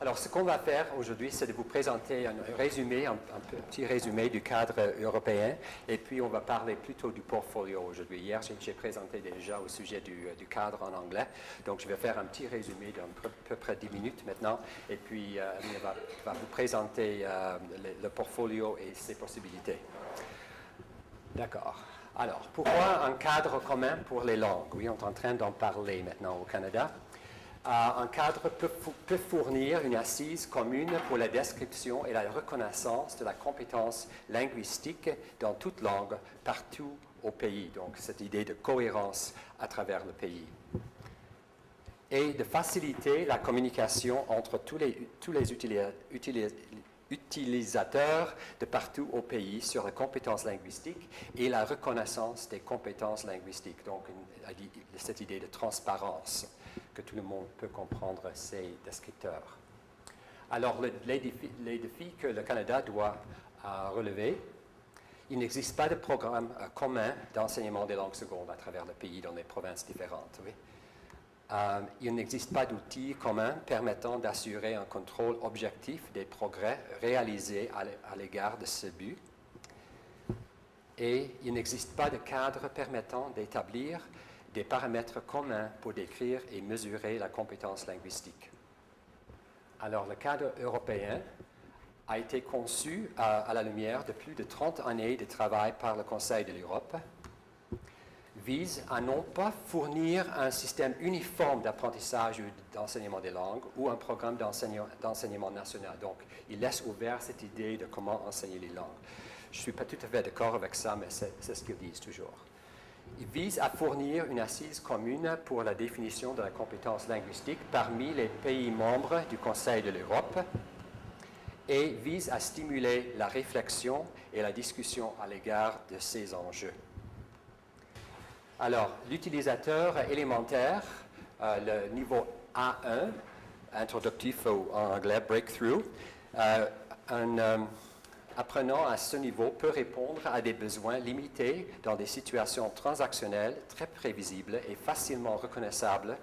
Alors, ce qu'on va faire aujourd'hui, c'est de vous présenter un résumé, un petit résumé du cadre européen, et puis on va parler plutôt du portfolio aujourd'hui. Hier, j'ai présenté déjà au sujet du cadre en anglais, donc je vais faire un petit résumé d'à peu près 10 minutes maintenant, et puis Amir va vous présenter le portfolio et ses possibilités. D'accord. Alors, pourquoi un cadre commun pour les langues? Oui, on est en train d'en parler maintenant au Canada. Un cadre peut fournir une assise commune pour la description et la reconnaissance de la compétence linguistique dans toute langue, partout au pays. Donc, cette idée de cohérence à travers le pays. Et de faciliter la communication entre tous les utilisateurs de partout au pays sur la compétence linguistique et la reconnaissance des compétences linguistiques. Donc, cette idée de transparence, que tout le monde peut comprendre ces descripteurs. Alors, les défis que le Canada doit relever, il n'existe pas de programme commun d'enseignement des langues secondes à travers le pays dans les provinces différentes. Oui. Il n'existe pas d'outils communs permettant d'assurer un contrôle objectif des progrès réalisés à l'égard de ce but. Et il n'existe pas de cadre permettant d'établir des paramètres communs pour décrire et mesurer la compétence linguistique. Alors, le cadre européen a été conçu à la lumière de plus de 30 années de travail par le Conseil de l'Europe, vise à non pas fournir un système uniforme d'apprentissage ou d'enseignement des langues ou un programme d'enseignement national. Donc, il laisse ouvert cette idée de comment enseigner les langues. Je ne suis pas tout à fait d'accord avec ça, mais c'est ce qu'ils disent toujours. Il vise à fournir une assise commune pour la définition de la compétence linguistique parmi les pays membres du Conseil de l'Europe et vise à stimuler la réflexion et la discussion à l'égard de ces enjeux. Alors, l'utilisateur élémentaire, le niveau A1, introductif ou en anglais breakthrough, apprenant à ce niveau peut répondre à des besoins limités dans des situations transactionnelles très prévisibles et facilement reconnaissables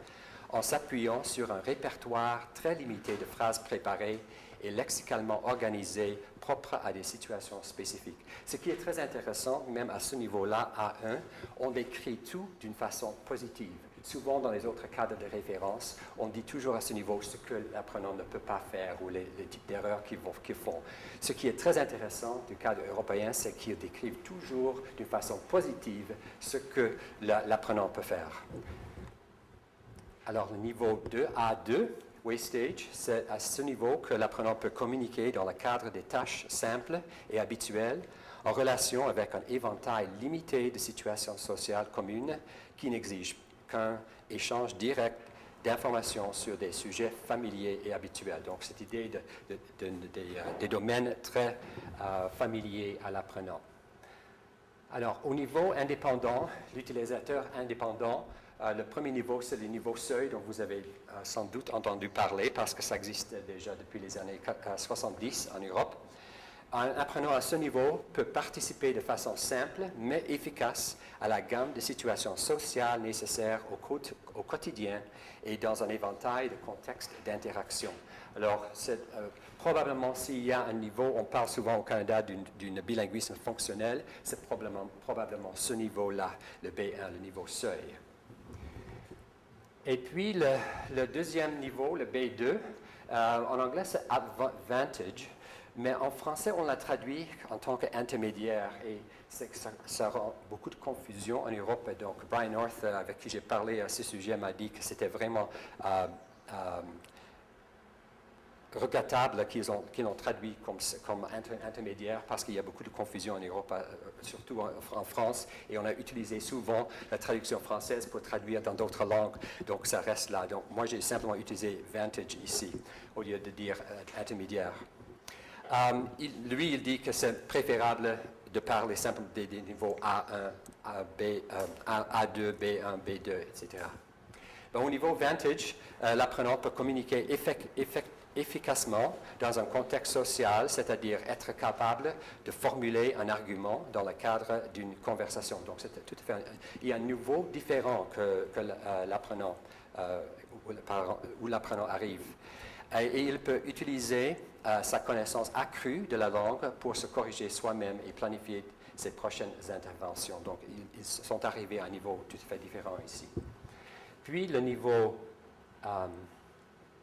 en s'appuyant sur un répertoire très limité de phrases préparées et lexicalement organisées propres à des situations spécifiques. Ce qui est très intéressant, même à ce niveau-là, A1, on décrit tout d'une façon positive. Souvent, dans les autres cadres de référence, on dit toujours à ce niveau ce que l'apprenant ne peut pas faire ou les types d'erreurs qu'ils font. Ce qui est très intéressant du cadre européen, c'est qu'ils décrivent toujours d'une façon positive ce que l'apprenant peut faire. Alors, le niveau 2, A2, Wastage, c'est à ce niveau que l'apprenant peut communiquer dans le cadre des tâches simples et habituelles en relation avec un éventail limité de situations sociales communes qui n'exigent qu'un échange direct d'informations sur des sujets familiers et habituels. Donc, cette idée des domaines très familiers à l'apprenant. Alors, au niveau indépendant, l'utilisateur indépendant, le premier niveau, c'est le niveau seuil dont vous avez sans doute entendu parler parce que ça existe déjà depuis les années 70 en Europe. Un apprenant à ce niveau peut participer de façon simple mais efficace à la gamme de situations sociales nécessaires au quotidien et dans un éventail de contextes d'interaction. Alors, probablement, s'il y a un niveau, on parle souvent au Canada d'une bilinguisme fonctionnel, c'est probablement ce niveau-là, le B1, le niveau seuil. Et puis, le deuxième niveau, le B2, en anglais, c'est Advantage, mais en français, on l'a traduit en tant qu'intermédiaire, et ça rend beaucoup de confusion en Europe. Et donc, Brian North, avec qui j'ai parlé à ce sujet, m'a dit que c'était vraiment regrettable qu'ils l'ont traduit comme intermédiaire parce qu'il y a beaucoup de confusion en Europe, surtout en France, et on a utilisé souvent la traduction française pour traduire dans d'autres langues, donc ça reste là. Donc moi j'ai simplement utilisé Vantage ici, au lieu de dire intermédiaire. Il dit que c'est préférable de parler simplement des niveaux A1, A2, B1, B2, etc. Donc, au niveau Vantage, l'apprenant peut communiquer efficacement dans un contexte social, c'est-à-dire être capable de formuler un argument dans le cadre d'une conversation. Donc, il y a un niveau différent que l'apprenant, où l'apprenant arrive. Et il peut utiliser sa connaissance accrue de la langue pour se corriger soi-même et planifier ses prochaines interventions. Donc, ils sont arrivés à un niveau tout à fait différent ici. Puis, le niveau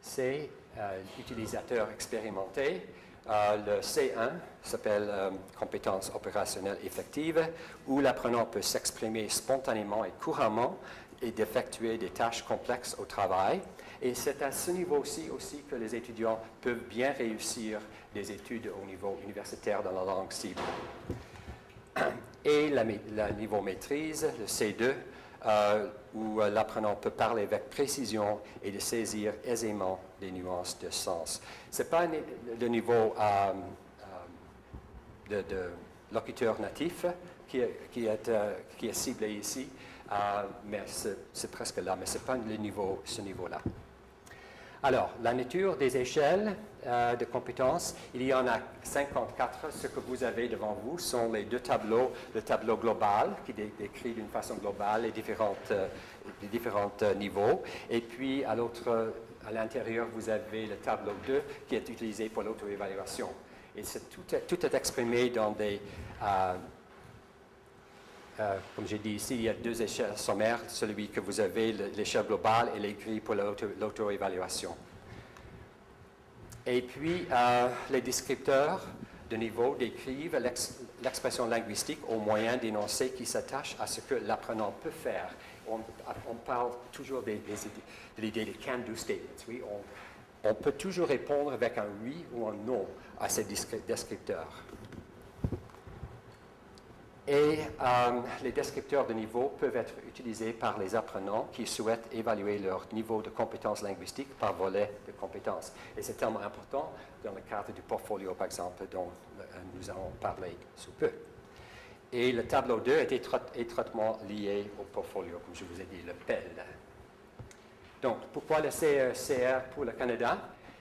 C, utilisateur expérimenté. Le C1 s'appelle compétence opérationnelle effective, où l'apprenant peut s'exprimer spontanément et couramment et d'effectuer des tâches complexes au travail. Et c'est à ce niveau-ci aussi que les étudiants peuvent bien réussir des études au niveau universitaire dans la langue cible. Et le niveau maîtrise, le C2, où l'apprenant peut parler avec précision et de saisir aisément des nuances de sens. Ce n'est pas le niveau de locuteur natif qui est ciblé ici, mais c'est presque là, mais ce n'est pas ce niveau-là. Alors, la nature des échelles de compétences, il y en a 54. Ce que vous avez devant vous sont les deux tableaux. Le tableau global, qui décrit d'une façon globale les différents niveaux. Et puis, à l'intérieur, vous avez le tableau 2, qui est utilisé pour l'auto-évaluation. Et tout est exprimé dans des... comme j'ai dit ici, il y a deux échelles sommaires, celui que vous avez, l'échelle globale et les grilles pour l'auto-évaluation. Et puis, les descripteurs de niveau décrivent l'expression linguistique au moyen d'énoncés qui s'attachent à ce que l'apprenant peut faire. On parle toujours de l'idée des can-do statements. Oui? On peut toujours répondre avec un oui ou un non à ces descripteurs. Et les descripteurs de niveau peuvent être utilisés par les apprenants qui souhaitent évaluer leur niveau de compétences linguistiques par volet de compétences. Et c'est tellement important dans le cadre du portfolio, par exemple, dont nous allons parler sous peu. Et le tableau 2 est étroitement lié au portfolio, comme je vous ai dit, le PEL. Donc, pourquoi le CECR pour le Canada?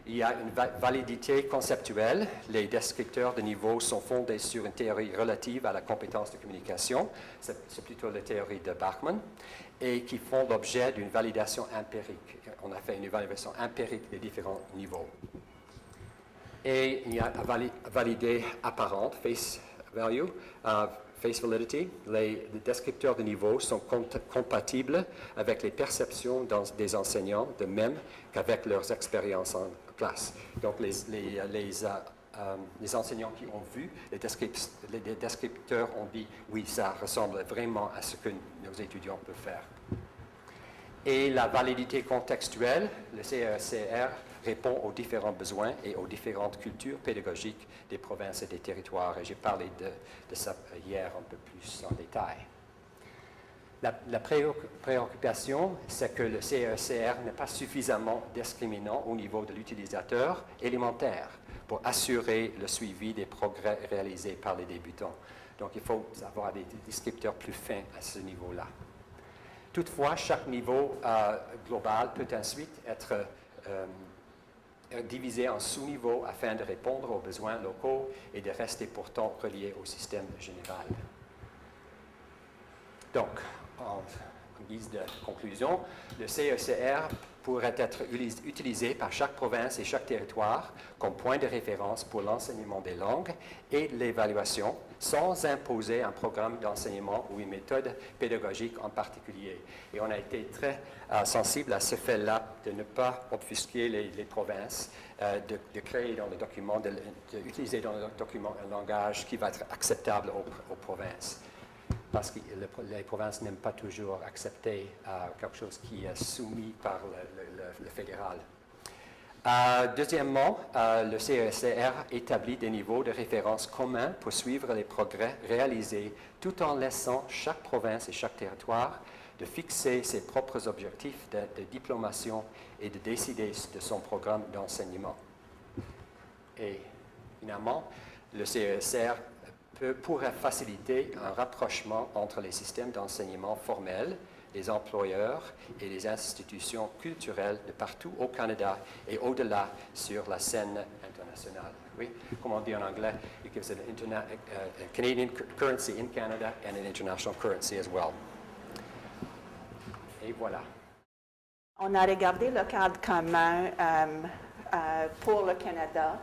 Il y a une validité conceptuelle. Les descripteurs de niveau sont fondés sur une théorie relative à la compétence de communication. C'est plutôt la théorie de Bachmann, et qui font l'objet d'une validation empirique. On a fait une évaluation empirique des différents niveaux. Et il y a validé apparente, face value, face validity. Les descripteurs de niveau sont compatibles avec les perceptions des enseignants, de même qu'avec leurs expériences en classe. Donc, les enseignants qui ont vu les descripteurs ont dit « oui, ça ressemble vraiment à ce que nos étudiants peuvent faire ». Et la validité contextuelle, le CECR, répond aux différents besoins et aux différentes cultures pédagogiques des provinces et des territoires. Et j'ai parlé de ça hier un peu plus en détail. La préoccupation, c'est que le CECR n'est pas suffisamment discriminant au niveau de l'utilisateur élémentaire pour assurer le suivi des progrès réalisés par les débutants. Donc, il faut avoir des descripteurs plus fins à ce niveau-là. Toutefois, chaque niveau global peut ensuite être divisé en sous-niveaux afin de répondre aux besoins locaux et de rester pourtant relié au système général. Donc, en guise de conclusion, le CECR pourrait être utilisé par chaque province et chaque territoire comme point de référence pour l'enseignement des langues et l'évaluation, sans imposer un programme d'enseignement ou une méthode pédagogique en particulier. Et on a été très sensible à ce fait-là de ne pas obfusquer les provinces, de créer dans le document, d'utiliser dans le document un langage qui va être acceptable aux provinces. Parce que les provinces n'aiment pas toujours accepter quelque chose qui est soumis par le fédéral. Deuxièmement, le CECR établit des niveaux de référence communs pour suivre les progrès réalisés tout en laissant chaque province et chaque territoire de fixer ses propres objectifs de diplomation et de décider de son programme d'enseignement. Et finalement, le CECR pourrait faciliter un rapprochement entre les systèmes d'enseignement formels, les employeurs et les institutions culturelles de partout au Canada et au-delà sur la scène internationale. Oui, comme on dit en anglais, it gives a Canadian currency in Canada and an international currency as well. Et voilà. On a regardé le cadre commun pour le Canada.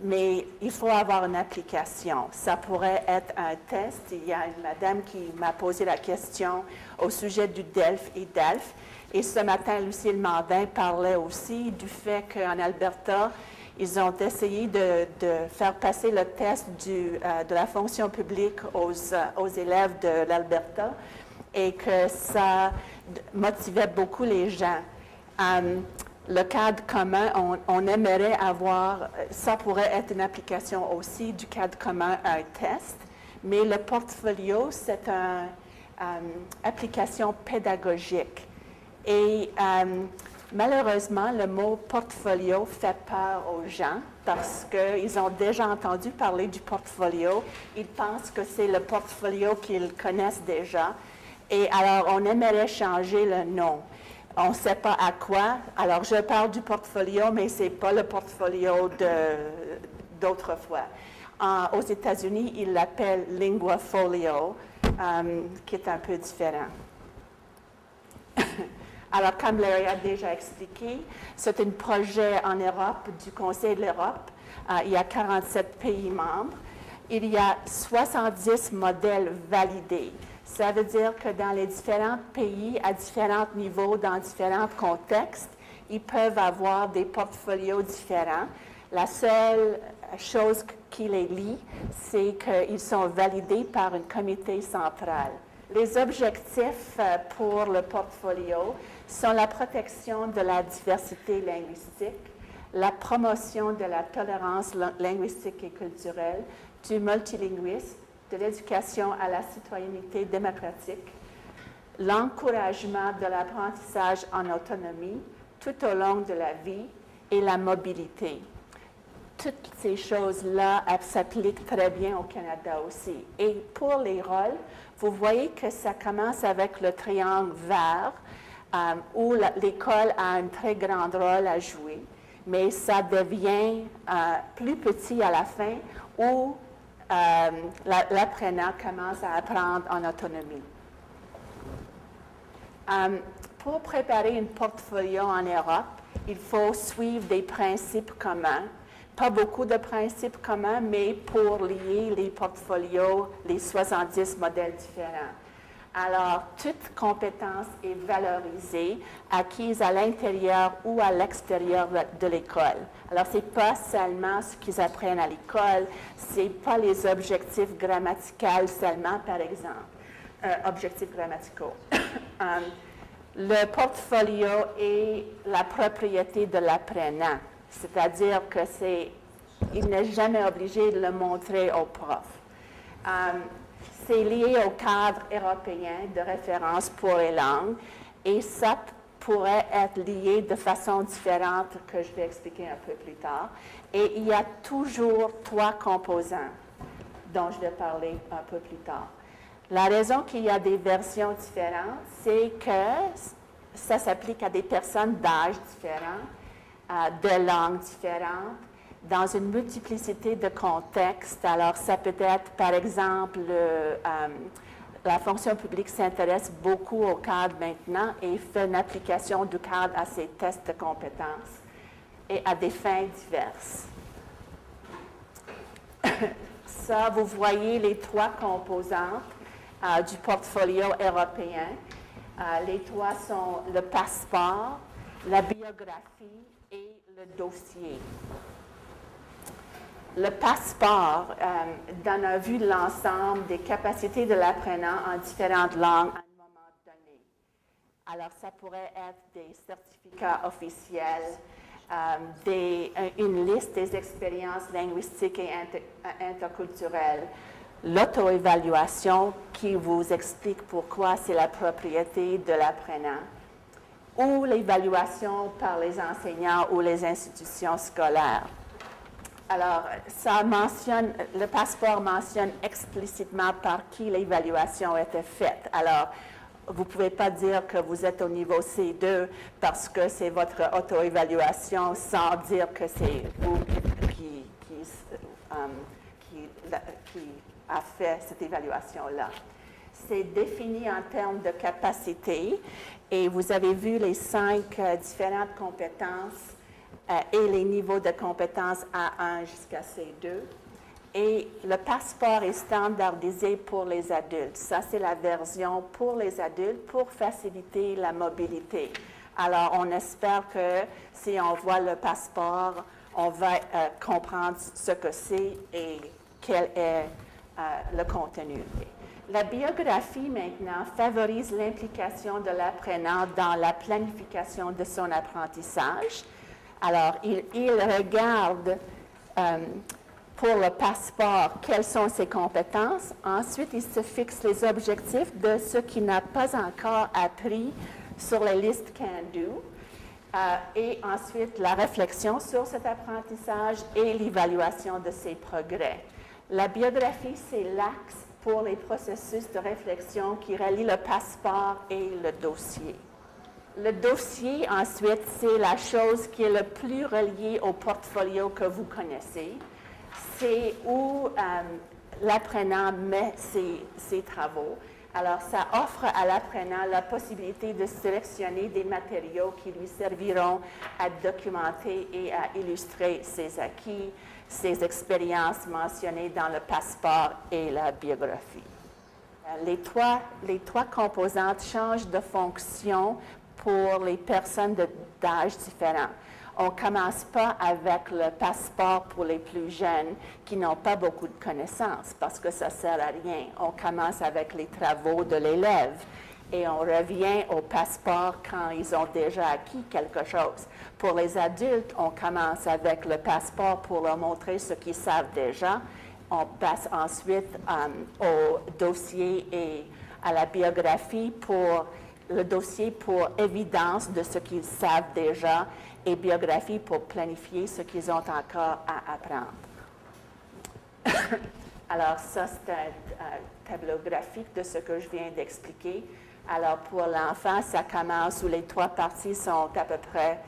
Mais il faut avoir une application. Ça pourrait être un test. Il y a une madame qui m'a posé la question au sujet du DELF et DELF. Et ce matin, Lucille Mandin parlait aussi du fait qu'en Alberta, ils ont essayé de faire passer le test de la fonction publique aux élèves de l'Alberta et que ça motivait beaucoup les gens. Le cadre commun, on aimerait avoir, ça pourrait être une application aussi du cadre commun à un test, mais le portfolio, c'est une application pédagogique. Et malheureusement, le mot portfolio fait peur aux gens parce qu'ils ont déjà entendu parler du portfolio. Ils pensent que c'est le portfolio qu'ils connaissent déjà. Et alors, on aimerait changer le nom. On ne sait pas à quoi. Alors, je parle du portfolio, mais ce n'est pas le portfolio d'autrefois. Aux États-Unis, ils l'appellent LinguaFolio, qui est un peu différent. Alors, comme Larry a déjà expliqué, c'est un projet en Europe du Conseil de l'Europe. Il y a 47 pays membres. Il y a 70 modèles validés. Ça veut dire que dans les différents pays, à différents niveaux, dans différents contextes, ils peuvent avoir des portfolios différents. La seule chose qui les lie, c'est qu'ils sont validés par un comité central. Les objectifs pour le portfolio sont la protection de la diversité linguistique, la promotion de la tolérance linguistique et culturelle, du multilinguisme, de l'éducation à la citoyenneté démocratique, l'encouragement de l'apprentissage en autonomie tout au long de la vie et la mobilité. Toutes ces choses-là s'appliquent très bien au Canada aussi. Et pour les rôles, vous voyez que ça commence avec le triangle vert, où l'école a un très grand rôle à jouer, mais ça devient plus petit à la fin, où l'apprenant commence à apprendre en autonomie. Pour préparer un portfolio en Europe, il faut suivre des principes communs. Pas beaucoup de principes communs, mais pour lier les portfolios, les 70 modèles différents. Alors, toute compétence est valorisée, acquise à l'intérieur ou à l'extérieur de l'école. Alors, ce n'est pas seulement ce qu'ils apprennent à l'école, ce n'est pas les objectifs grammaticaux seulement, par exemple, objectifs grammaticaux. Le portfolio est la propriété de l'apprenant, c'est-à-dire qu'il n'est jamais obligé de le montrer au prof. C'est lié au cadre européen de référence pour les langues et ça pourrait être lié de façon différente que je vais expliquer un peu plus tard. Et il y a toujours 3 composants dont je vais parler un peu plus tard. La raison qu'il y a des versions différentes, c'est que ça s'applique à des personnes d'âge différents, de langues différentes, dans une multiplicité de contextes. Alors, ça peut être, par exemple, la fonction publique s'intéresse beaucoup au cadre maintenant et fait une application du cadre à ses tests de compétences et à des fins diverses. Ça, vous voyez les 3 composantes du portfolio européen. Les 3 sont le passeport, la biographie et le dossier. Le passeport donne un vue de l'ensemble des capacités de l'apprenant en différentes langues à un moment donné. Alors, ça pourrait être des certificats officiels, une liste des expériences linguistiques et interculturelles, l'auto-évaluation qui vous explique pourquoi c'est la propriété de l'apprenant, ou l'évaluation par les enseignants ou les institutions scolaires. Alors, le passeport mentionne explicitement par qui l'évaluation a été faite. Alors, vous ne pouvez pas dire que vous êtes au niveau C2 parce que c'est votre auto-évaluation sans dire que c'est vous qui a fait cette évaluation-là. C'est défini en termes de capacité et vous avez vu les 5 différentes compétences et les niveaux de compétences A1 jusqu'à C2. Et le passeport est standardisé pour les adultes. Ça, c'est la version pour les adultes pour faciliter la mobilité. Alors, on espère que si on voit le passeport, on va comprendre ce que c'est et quel est le contenu. La biographie, maintenant, favorise l'implication de l'apprenant dans la planification de son apprentissage. Alors, il regarde pour le passeport quelles sont ses compétences. Ensuite, il se fixe les objectifs de ce qu'il n'a pas encore appris sur les listes Can-Do. Et ensuite, la réflexion sur cet apprentissage et l'évaluation de ses progrès. La biographie, c'est l'axe pour les processus de réflexion qui relient le passeport et le dossier. Le dossier, ensuite, c'est la chose qui est le plus reliée au portfolio que vous connaissez. C'est où l'apprenant met ses travaux. Alors, ça offre à l'apprenant la possibilité de sélectionner des matériaux qui lui serviront à documenter et à illustrer ses acquis, ses expériences mentionnées dans le passeport et la biographie. Les trois composantes changent de fonction pour les personnes d'âge différents. On ne commence pas avec le passeport pour les plus jeunes qui n'ont pas beaucoup de connaissances parce que ça ne sert à rien. On commence avec les travaux de l'élève et on revient au passeport quand ils ont déjà acquis quelque chose. Pour les adultes, on commence avec le passeport pour leur montrer ce qu'ils savent déjà. On passe ensuite au dossier et à la biographie pour le dossier pour évidence de ce qu'ils savent déjà et biographie pour planifier ce qu'ils ont encore à apprendre. Alors, ça, c'est un tableau graphique de ce que je viens d'expliquer. Alors, pour l'enfant, ça commence où les trois parties sont à peu près...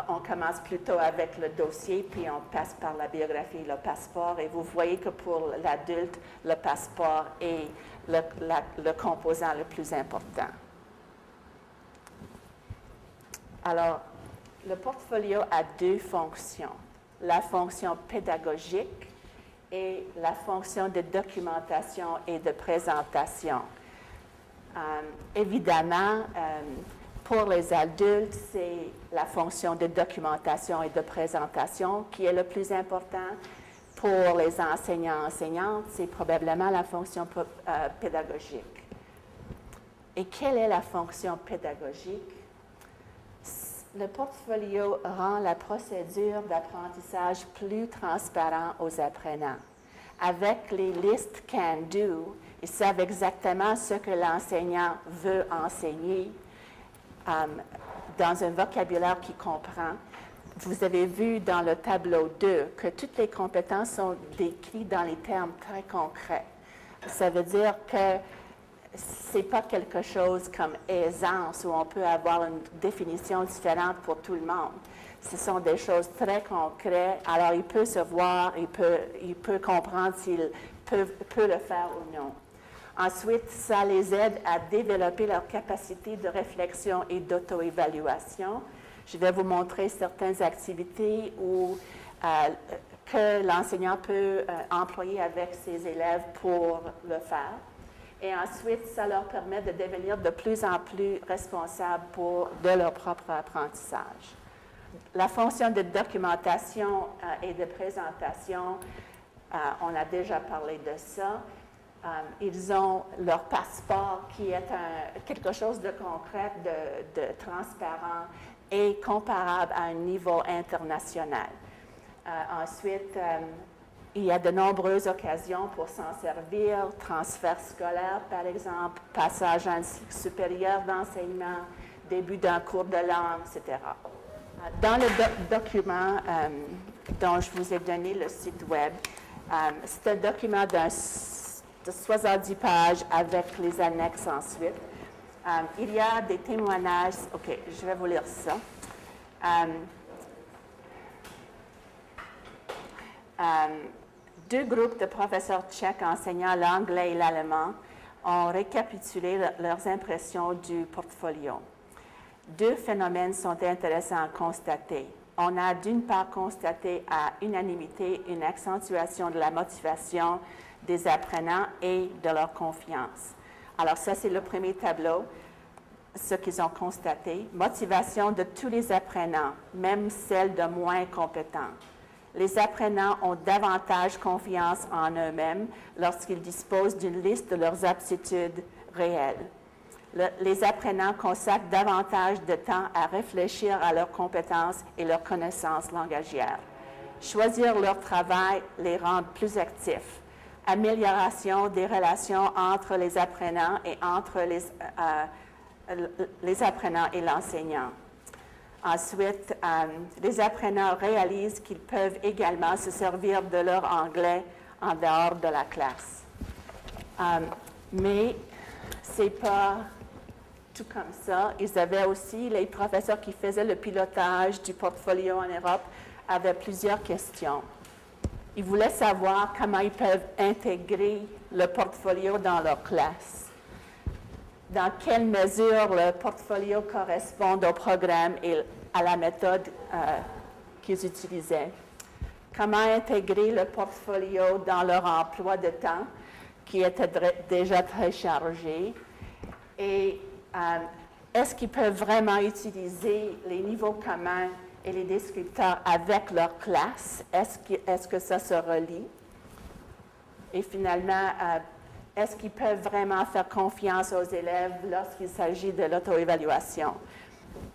on commence plutôt avec le dossier, puis on passe par la biographie et le passeport. Et vous voyez que pour l'adulte, le passeport est le composant le plus important. Alors, le portfolio a deux fonctions. La fonction pédagogique et la fonction de documentation et de présentation. Évidemment, pour les adultes, c'est la fonction de documentation et de présentation qui est le plus important. Pour les enseignants-enseignantes, c'est probablement la fonction pédagogique. Et quelle est la fonction pédagogique? Le portfolio rend la procédure d'apprentissage plus transparente aux apprenants. Avec les listes Can-Do, ils savent exactement ce que l'enseignant veut enseigner dans un vocabulaire qu'il comprend. Vous avez vu dans le tableau 2 que toutes les compétences sont décrites dans les termes très concrets. Ça veut dire que ce n'est pas quelque chose comme aisance où on peut avoir une définition différente pour tout le monde. Ce sont des choses très concrètes. Alors, il peut se voir, il peut comprendre s'il peut le faire ou non. Ensuite, ça les aide à développer leur capacité de réflexion et d'auto-évaluation. Je vais vous montrer certaines activités que l'enseignant peut employer avec ses élèves pour le faire. Et ensuite, ça leur permet de devenir de plus en plus responsables de leur propre apprentissage. La fonction de documentation et de présentation, on a déjà parlé de ça. Ils ont leur passeport qui est quelque chose de concret, de transparent et comparable à un niveau international. Ensuite, il y a de nombreuses occasions pour s'en servir, transfert scolaire par exemple, passage à un cycle supérieur d'enseignement, début d'un cours de langue, etc. Dans le document dont je vous ai donné le site web, c'est un document de 70 pages avec les annexes ensuite. Il y a des témoignages. OK, je vais vous lire ça. Deux groupes de professeurs tchèques enseignant l'anglais et l'allemand ont récapitulé leurs impressions du portfolio. deux phénomènes sont intéressants à constater. On a d'une part constaté à unanimité une accentuation de la motivation des apprenants et de leur confiance. Alors ça, c'est le premier tableau, ce qu'ils ont constaté. Motivation de tous les apprenants, même celle de moins compétents. Les apprenants ont davantage confiance en eux-mêmes lorsqu'ils disposent d'une liste de leurs aptitudes réelles. Les apprenants consacrent davantage de temps à réfléchir à leurs compétences et leurs connaissances langagières. Choisir leur travail les rend plus actifs. Amélioration des relations entre les apprenants et entre les apprenants et l'enseignant. Ensuite, les apprenants réalisent qu'ils peuvent également se servir de leur anglais en dehors de la classe. Mais ce n'est pas tout comme ça. Ils avaient aussi, les professeurs qui faisaient le pilotage du portfolio en Europe avaient plusieurs questions. Ils voulaient savoir comment ils peuvent intégrer le portfolio dans leur classe. Dans quelle mesure le portfolio correspond au programme et à la méthode qu'ils utilisaient. Comment intégrer le portfolio dans leur emploi de temps, qui était déjà très chargé. Et est-ce qu'ils peuvent vraiment utiliser les niveaux communs et les descripteurs avec leur classe? Est-ce que ça se relie? Et finalement, est-ce qu'ils peuvent vraiment faire confiance aux élèves lorsqu'il s'agit de l'auto-évaluation?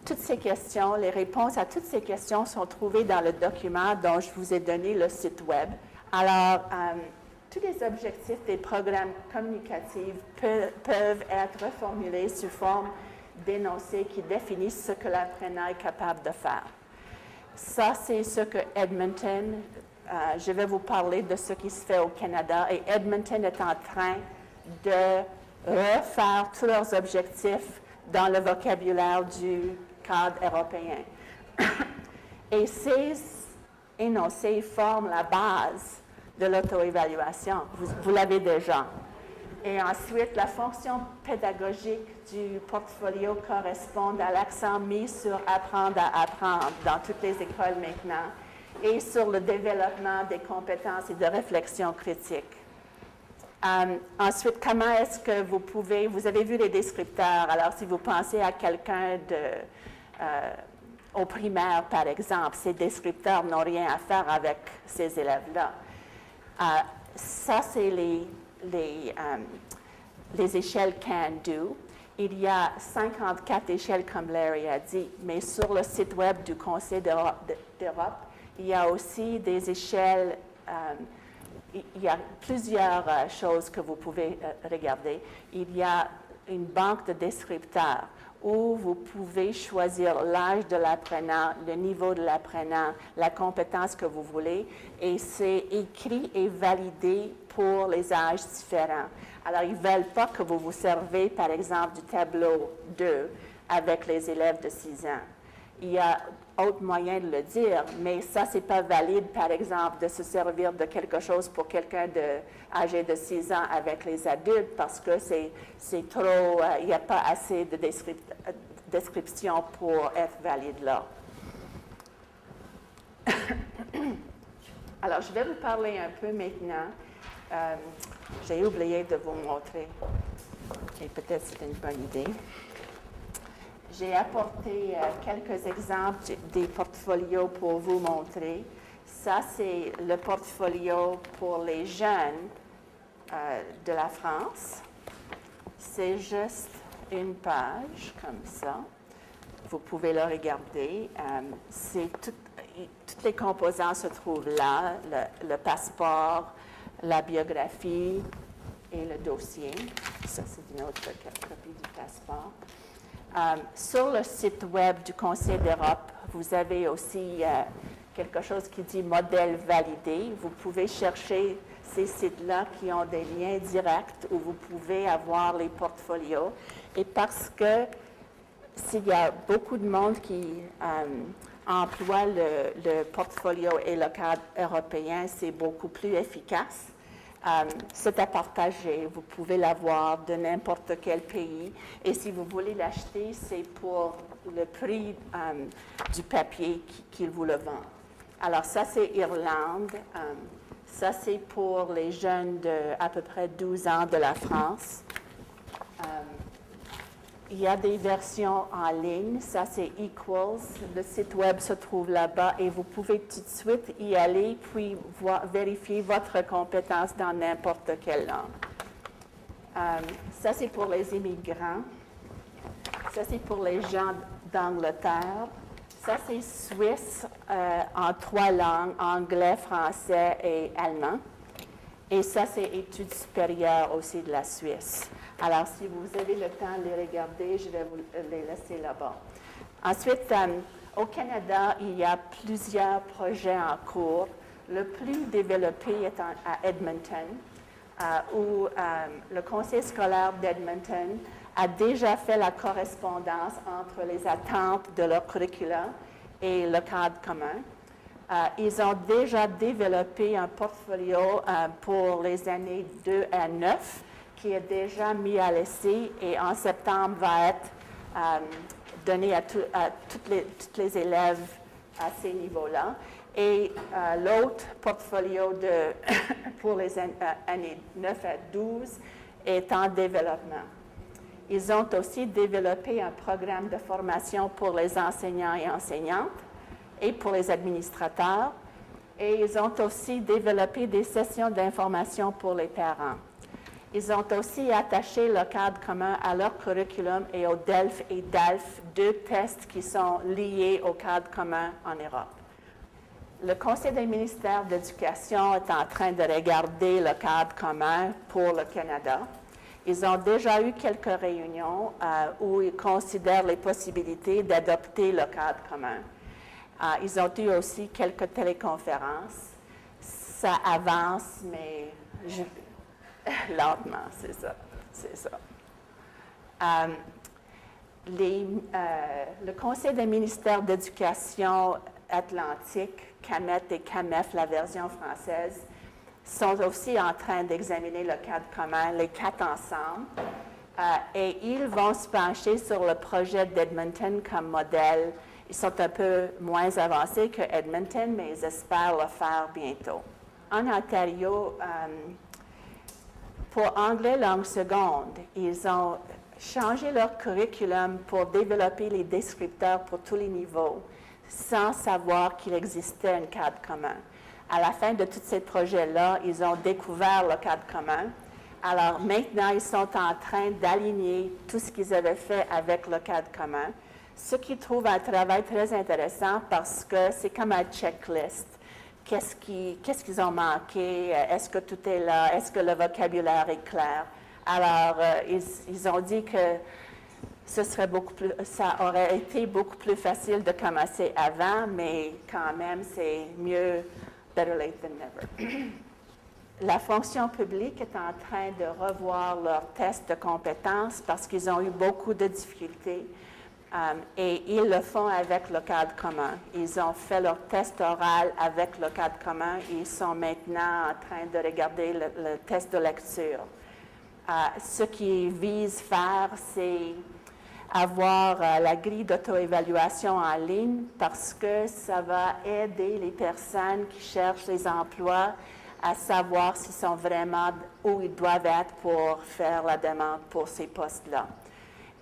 Toutes ces questions, les réponses à toutes ces questions sont trouvées dans le document dont je vous ai donné le site Web. Alors, tous les objectifs des programmes communicatifs peuvent être reformulés sous forme d'énoncés qui définissent ce que l'apprenant est capable de faire. Ça, c'est ce que Edmonton, je vais vous parler de ce qui se fait au Canada, et Edmonton est en train de refaire tous leurs objectifs dans le vocabulaire du cadre européen. Et ces énoncés forment la base de l'auto-évaluation. Vous l'avez déjà. Et ensuite, la fonction pédagogique du portfolio correspond à l'accent mis sur apprendre à apprendre dans toutes les écoles maintenant et sur le développement des compétences et de réflexion critique. Ensuite, comment est-ce que vous avez vu les descripteurs, alors si vous pensez à quelqu'un au primaire, par exemple, ces descripteurs n'ont rien à faire avec ces élèves-là. Ça, c'est les échelles Can-Do. Il y a 54 échelles, comme Larry a dit, mais sur le site Web du Conseil d'Europe, il y a aussi des échelles. Il y a plusieurs choses que vous pouvez regarder. Il y a une banque de descripteurs où vous pouvez choisir l'âge de l'apprenant, le niveau de l'apprenant, la compétence que vous voulez, et c'est écrit et validé pour les âges différents. Alors, ils ne veulent pas que vous vous servez, par exemple, du tableau 2 avec les élèves de 6 ans. Il y a autre moyen de le dire, mais ça, ce n'est pas valide, par exemple, de se servir de quelque chose pour quelqu'un âgé de 6 ans avec les adultes, parce que c'est trop, il n'y a pas assez de description pour être valide là. Alors, je vais vous parler un peu maintenant. J'ai oublié de vous montrer, et peut-être c'est une bonne idée. J'ai apporté quelques exemples des portfolios pour vous montrer. Ça, c'est le portfolio pour les jeunes de la France. C'est juste une page comme ça. Vous pouvez le regarder. Toutes les composants se trouvent là, le passeport, la biographie et le dossier. Ça, c'est une autre copie du passeport. Sur le site Web du Conseil d'Europe, vous avez aussi quelque chose qui dit « modèle validé ». Vous pouvez chercher ces sites-là qui ont des liens directs où vous pouvez avoir les portfolios. Et parce que s'il y a beaucoup de monde qui emploie le portfolio et le cadre européen, c'est beaucoup plus efficace. C'est à partager. Vous pouvez l'avoir de n'importe quel pays. Et si vous voulez l'acheter, c'est pour le prix du papier qu'ils vous le vendent. Alors, ça, c'est Irlande. Ça, c'est pour les jeunes de à peu près 12 ans de la France. Il y a des versions en ligne. Ça, c'est Equals. Le site web se trouve là-bas et vous pouvez tout de suite y aller puis vérifier votre compétence dans n'importe quelle langue. Ça, c'est pour les immigrants. Ça, c'est pour les gens d'Angleterre. Ça, c'est Suisse en 3 langues, anglais, français et allemand. Et ça, c'est études supérieures aussi de la Suisse. Alors, si vous avez le temps de les regarder, je vais vous les laisser là-bas. Ensuite, au Canada, il y a plusieurs projets en cours. Le plus développé est à Edmonton, où le conseil scolaire d'Edmonton a déjà fait la correspondance entre les attentes de leur curriculum et le cadre commun. Ils ont déjà développé un portfolio pour les années 2 à 9 qui est déjà mis à l'essai et en septembre va être donné à tous les élèves à ces niveaux-là. Et l'autre portfolio pour les années 9 à 12 est en développement. Ils ont aussi développé un programme de formation pour les enseignants et enseignantes et pour les administrateurs. Et ils ont aussi développé des sessions d'information pour les parents. Ils ont aussi attaché le cadre commun à leur curriculum et au DELF et DALF, 2 tests qui sont liés au cadre commun en Europe. Le Conseil des ministères d'éducation est en train de regarder le cadre commun pour le Canada. Ils ont déjà eu quelques réunions où ils considèrent les possibilités d'adopter le cadre commun. Ils ont eu aussi quelques téléconférences. Ça avance, mais lentement, c'est ça. Le Conseil des ministères d'éducation atlantique, CAMET et CAMEF, la version française, sont aussi en train d'examiner le cadre commun, les 4 ensemble, et ils vont se pencher sur le projet d'Edmonton comme modèle. Ils sont un peu moins avancés que Edmonton, mais ils espèrent le faire bientôt. En Ontario, pour anglais langue seconde, ils ont changé leur curriculum pour développer les descripteurs pour tous les niveaux, sans savoir qu'il existait un cadre commun. À la fin de tous ces projets-là, ils ont découvert le cadre commun. Alors maintenant, ils sont en train d'aligner tout ce qu'ils avaient fait avec le cadre commun, ce qu'ils trouvent un travail très intéressant parce que c'est comme un checklist. Qu'est-ce qu'ils ont manqué? Est-ce que tout est là? Est-ce que le vocabulaire est clair? Alors, ils ont dit que ça aurait été beaucoup plus facile de commencer avant, mais quand même, c'est mieux better late than never. La fonction publique est en train de revoir leurs tests de compétences parce qu'ils ont eu beaucoup de difficultés et ils le font avec le cadre commun. Ils ont fait leur test oral avec le cadre commun et ils sont maintenant en train de regarder le test de lecture. Ce qu'ils visent faire, c'est avoir la grille d'auto-évaluation en ligne parce que ça va aider les personnes qui cherchent les emplois à savoir s'ils sont vraiment où ils doivent être pour faire la demande pour ces postes-là.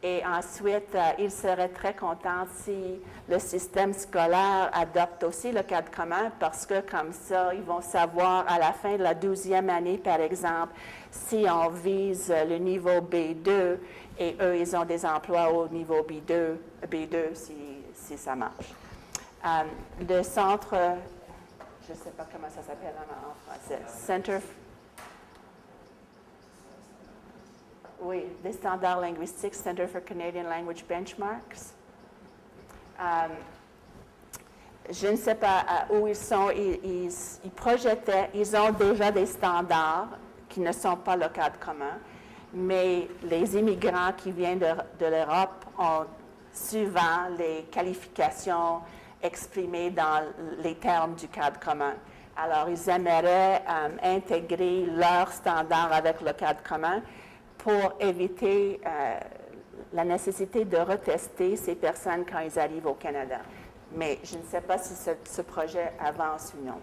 Et ensuite, ils seraient très contents si le système scolaire adopte aussi le cadre commun parce que comme ça, ils vont savoir à la fin de la 12e année, par exemple, si on vise le niveau B2 et eux, ils ont des emplois au niveau B2 si ça marche. Le centre, je ne sais pas comment ça s'appelle en français, Center. Oui, des standards linguistiques, Center for Canadian Language Benchmarks. Je ne sais pas où ils sont. Ils projetaient, ils ont déjà des standards qui ne sont pas le cadre commun, mais les immigrants qui viennent de l'Europe ont souvent les qualifications exprimées dans les termes du cadre commun. Alors, ils aimeraient intégrer leurs standards avec le cadre commun pour éviter la nécessité de retester ces personnes quand ils arrivent au Canada. Mais je ne sais pas si ce projet avance ou non.